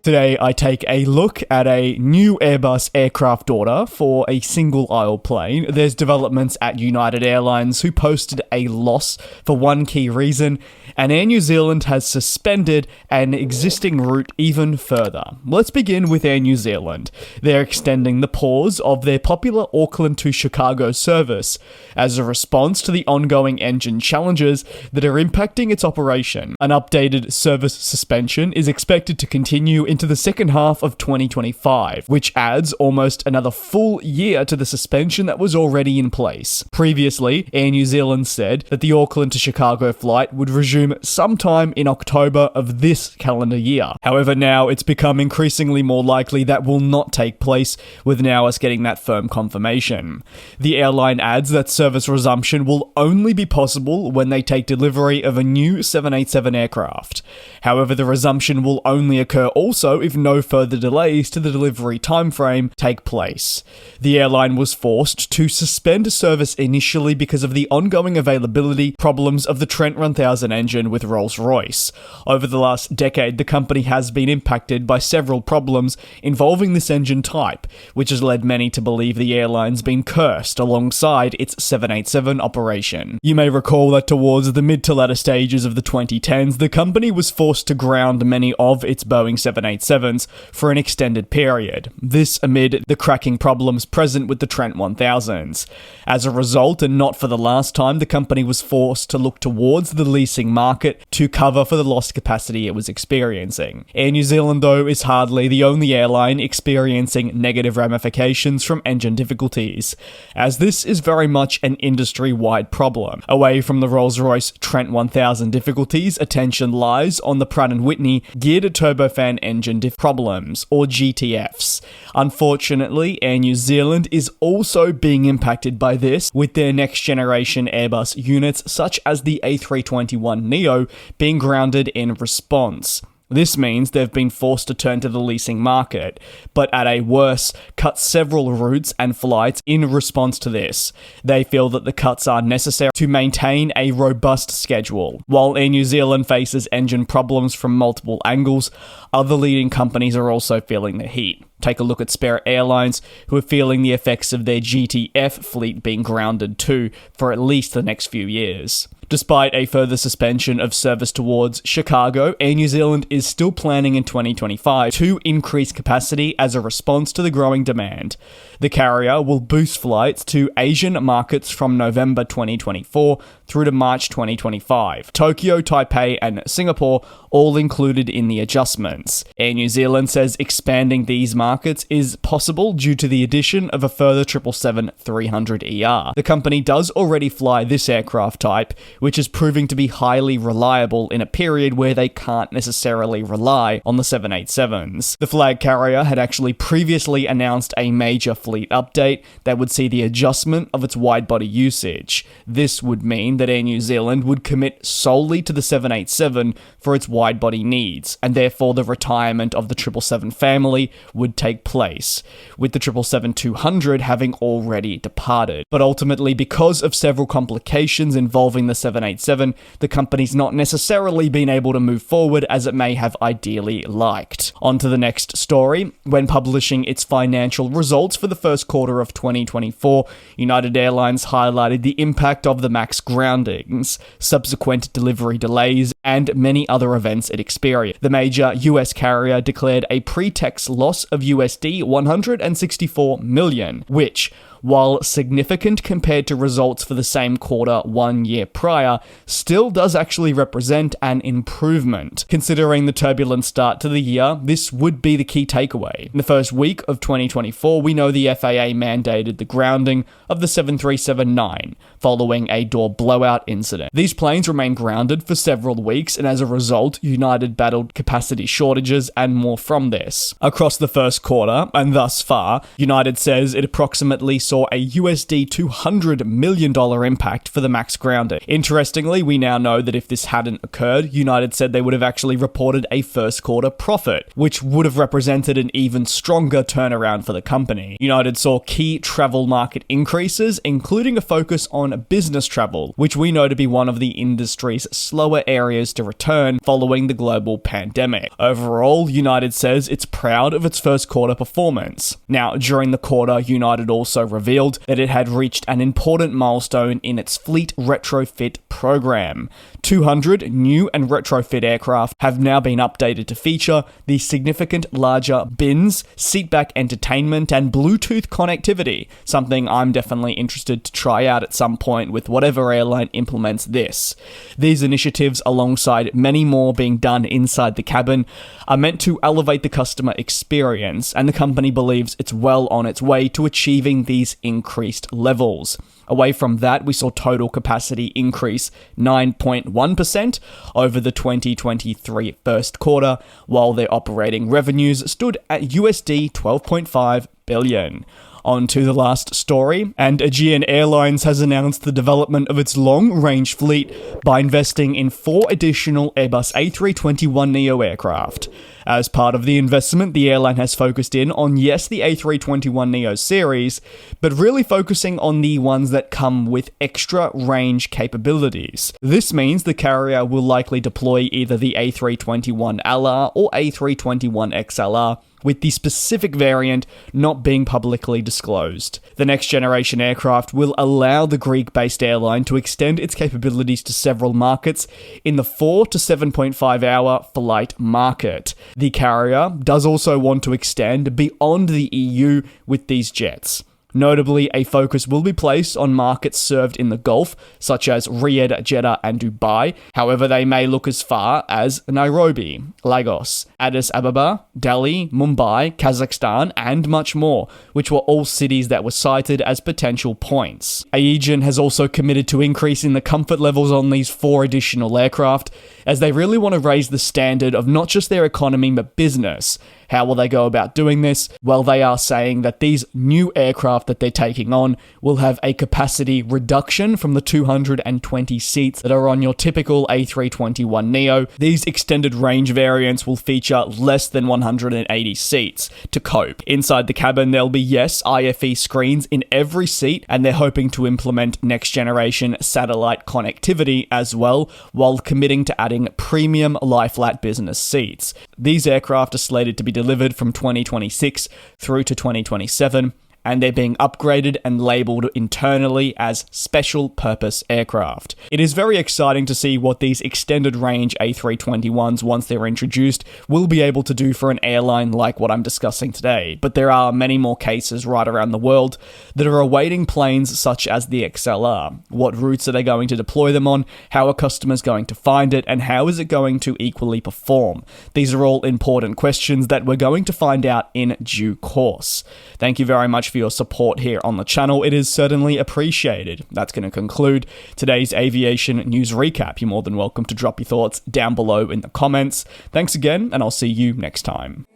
Today, I take a look at a new Airbus aircraft order for a single-aisle plane. There's developments at United Airlines, who posted a loss for one key reason, and Air New Zealand has suspended an existing route even further. Let's begin with Air New Zealand. They're extending the pause of their popular Auckland to Chicago service as a response to the ongoing engine challenges that are impacting its operation. An updated service suspension is expected to continue into the second half of 2025, which adds almost another full year to the suspension that was already in place. Previously, Air New Zealand said that the Auckland to Chicago flight would resume sometime in October of this calendar year. However, now it's become increasingly more likely that will not take place, with now us getting that firm confirmation. The airline adds that service resumption will only be possible when they take delivery of a new 787 aircraft. However, the resumption will only occur also if no further delays to the delivery timeframe take place. The airline was forced to suspend service initially because of the ongoing availability problems of the Trent 1000 engine with Rolls-Royce. Over the last decade, the company has been impacted by several problems involving this engine type, which has led many to believe the airline's been cursed alongside its 787 operation. You may recall that towards the mid to latter stages of the 2010s, the company was forced to ground many of its Boeing 787s for an extended period. This amid the cracking problems present with the Trent 1000s. As a result, and not for the last time, the company was forced to look towards the leasing market to cover for the lost capacity it was experiencing. Air New Zealand, though, is hardly the only airline experiencing negative ramifications from engine difficulties, as this is very much an industry-wide problem. Away from the Rolls-Royce Trent 1000 difficulties, attention lies on the Pratt & Whitney geared turbofan engine problems, or GTFs. Unfortunately, Air New Zealand is also being impacted by this, with their next-generation Airbus units such as the A321neo being grounded in response. This means they've been forced to turn to the leasing market, but at a worse, cut several routes and flights in response to this. They feel that the cuts are necessary to maintain a robust schedule. While Air New Zealand faces engine problems from multiple angles, other leading companies are also feeling the heat. Take a look at Spirit Airlines, who are feeling the effects of their GTF fleet being grounded too for at least the next few years. Despite a further suspension of service towards Chicago, Air New Zealand is still planning in 2025 to increase capacity as a response to the growing demand. The carrier will boost flights to Asian markets from November 2024 through to March 2025. Tokyo, Taipei, and Singapore all included in the adjustments. Air New Zealand says expanding these markets is possible due to the addition of a further 777-300ER. The company does already fly this aircraft type, which is proving to be highly reliable in a period where they can't necessarily rely on the 787s. The flag carrier had actually previously announced a major fleet update that would see the adjustment of its wide-body usage. This would mean that Air New Zealand would commit solely to the 787 for its wide-body needs, and therefore the retirement of the 777 family would take place, with the 777-200 having already departed. But ultimately, because of several complications involving the 787, the company's not necessarily been able to move forward as it may have ideally liked. On to the next story. When publishing its financial results for the first quarter of 2024, United Airlines highlighted the impact of the MAX groundings, subsequent delivery delays, and many other events it experienced. The major US carrier declared a pre-tax loss of USD 164 million, which, while significant compared to results for the same quarter 1 year prior, still does actually represent an improvement. Considering the turbulent start to the year, this would be the key takeaway. In the first week of 2024, we know the FAA mandated the grounding of the 737-9 following a door blowout incident. These planes remained grounded for several weeks, and as a result, United battled capacity shortages and more from this. Across the first quarter, and thus far, United says it approximately saw saw a USD $200 million impact for the MAX grounding. Interestingly, we now know that if this hadn't occurred, United said they would have actually reported a first quarter profit, which would have represented an even stronger turnaround for the company. United saw key travel market increases, including a focus on business travel, which we know to be one of the industry's slower areas to return following the global pandemic. Overall, United says it's proud of its first quarter performance. Now, during the quarter, United also revealed that it had reached an important milestone in its fleet retrofit program. 200 new and retrofit aircraft have now been updated to feature the significant larger bins, seatback entertainment, and Bluetooth connectivity, something I'm definitely interested to try out at some point with whatever airline implements this. These initiatives, alongside many more being done inside the cabin, are meant to elevate the customer experience, and the company believes it's well on its way to achieving these increased levels. Away from that, we saw total capacity increase 9.1% over the 2023 first quarter, while their operating revenues stood at USD 12.5 billion. On to the last story, and Aegean Airlines has announced the development of its long-range fleet by investing in 4 additional Airbus A321neo aircraft. As part of the investment, the airline has focused in on, yes, the A321neo series, but really focusing on the ones that come with extra range capabilities. This means the carrier will likely deploy either the A321LR or A321XLR, with the specific variant not being publicly disclosed. The next generation aircraft will allow the Greek-based airline to extend its capabilities to several markets in the 4 to 7.5 hour flight market. The carrier does also want to extend beyond the EU with these jets. Notably, a focus will be placed on markets served in the Gulf, such as Riyadh, Jeddah, and Dubai. However, they may look as far as Nairobi, Lagos, Addis Ababa, Delhi, Mumbai, Kazakhstan, and much more, which were all cities that were cited as potential points. Aegean has also committed to increasing the comfort levels on these 4 additional aircraft, as they really want to raise the standard of not just their economy but business. How will they go about doing this? Well, they are saying that these new aircraft that they're taking on will have a capacity reduction from the 220 seats that are on your typical A321neo. These extended range variants will feature less than 180 seats to cope. Inside the cabin, there'll be, yes, IFE screens in every seat, and they're hoping to implement next generation satellite connectivity as well, while committing to adding premium lie-flat business seats. These aircraft are slated to be delivered from 2026 through to 2027, and they're being upgraded and labelled internally as special purpose aircraft. It is very exciting to see what these extended range A321s, once they're introduced, will be able to do for an airline like what I'm discussing today. But there are many more cases right around the world that are awaiting planes such as the XLR. What routes are they going to deploy them on? How are customers going to find it? And how is it going to equally perform? These are all important questions that we're going to find out in due course. Thank you very much for your support here on the channel. It is certainly appreciated. That's going to conclude today's aviation news recap. You're more than welcome to drop your thoughts down below in the comments. Thanks again, and I'll see you next time.